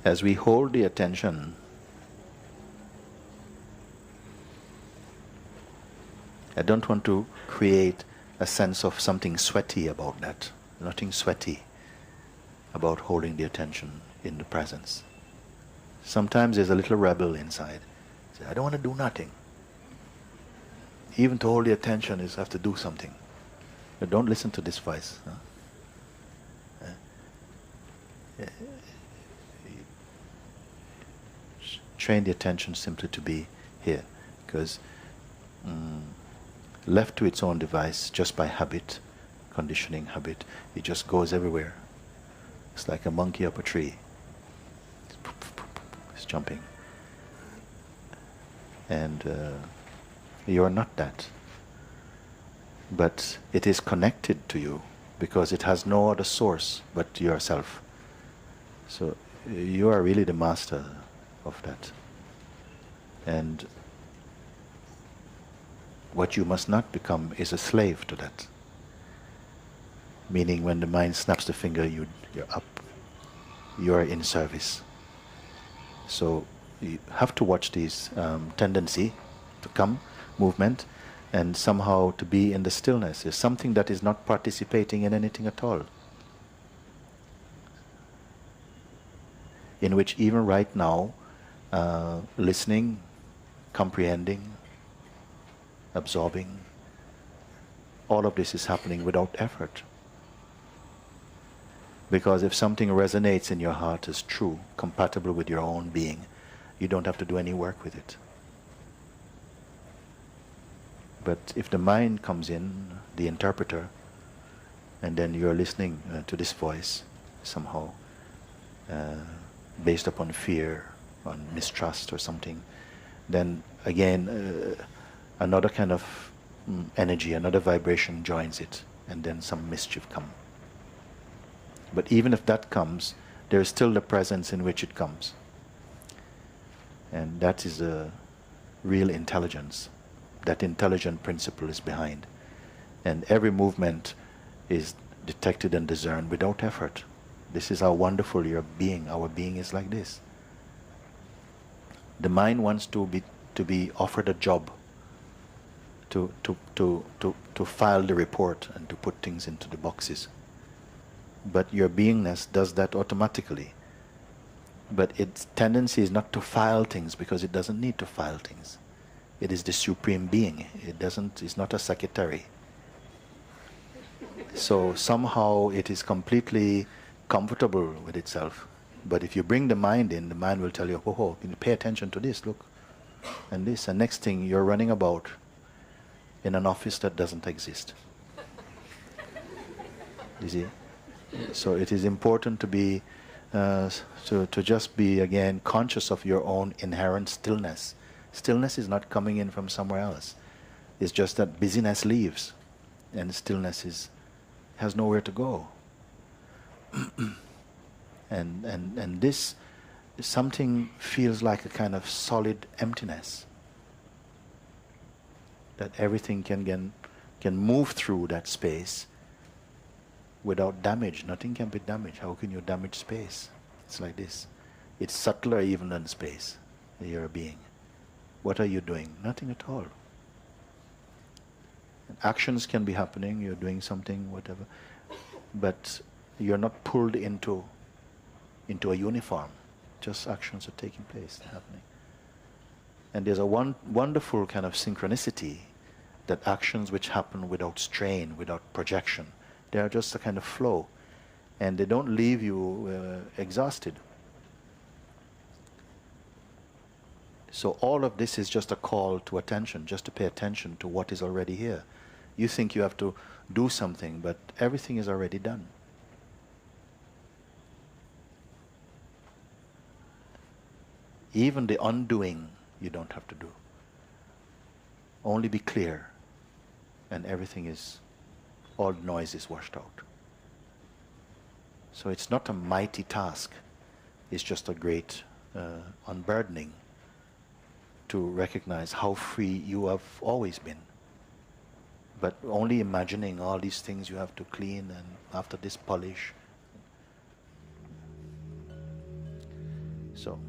As we hold the attention, I don't want to create a sense of something sweaty about that. Nothing sweaty about holding the attention in the presence. Sometimes there's a little rebel inside. Say, I don't want to do nothing. Even to hold the attention is have to do something. But don't listen to this voice. Train the attention simply to be here, because left to its own device, just by habit, conditioning habit, it just goes everywhere. It's like a monkey up a tree. It's jumping. And you are not that. But it is connected to you because it has no other source but yourself. So you are really the master of that. And what you must not become is a slave to that. Meaning when the mind snaps the finger, you're up. You're in service. So you have to watch these tendency to come, movement, and somehow to be in the stillness. Is something that is not participating in anything at all. In which even right now, listening, comprehending, absorbing, all of this is happening without effort. Because if something resonates in your heart as true, compatible with your own being, you don't have to do any work with it. But if the mind comes in, the interpreter, and then you're listening to this voice somehow, based upon fear, on mistrust or something, then again another kind of energy, another vibration joins it, and then some mischief comes. But even if that comes, there is still the presence in which it comes. And that is the real intelligence. That intelligent principle is behind. And every movement is detected and discerned without effort. This is how wonderful your being, our being is like this. The mind wants to be offered a job, to file the report and to put things into the boxes. But your beingness does that automatically. But its tendency is not to file things because it doesn't need to file things. It is the supreme being. It's not a secretary. So somehow it is completely comfortable with itself. But if you bring the mind in, the mind will tell you, oh, you pay attention to this, look, and this. And next thing, you're running about in an office that doesn't exist. You see? So it is important to be, to just be again conscious of your own inherent stillness. Stillness is not coming in from somewhere else. It's just that busyness leaves, and stillness has nowhere to go. and this something feels like a kind of solid emptiness. That everything can move through that space without damage. Nothing can be damaged. How can you damage space? It's like this. It's subtler even than space. You're a being. What are you doing? Nothing at all. And actions can be happening. You're doing something, whatever. But you're not pulled into a uniform. Just actions are taking place, happening. And there's a wonderful kind of synchronicity that actions which happen without strain, without projection, they are just a kind of flow, and they don't leave you exhausted. So all of this is just a call to attention, just to pay attention to what is already here. You think you have to do something, but everything is already done. Even the undoing you don't have to do. Only be clear, and everything is, all noise is washed out. So it's not a mighty task, it's just a great unburdening to recognize how free you have always been. But only imagining all these things you have to clean and after this polish. So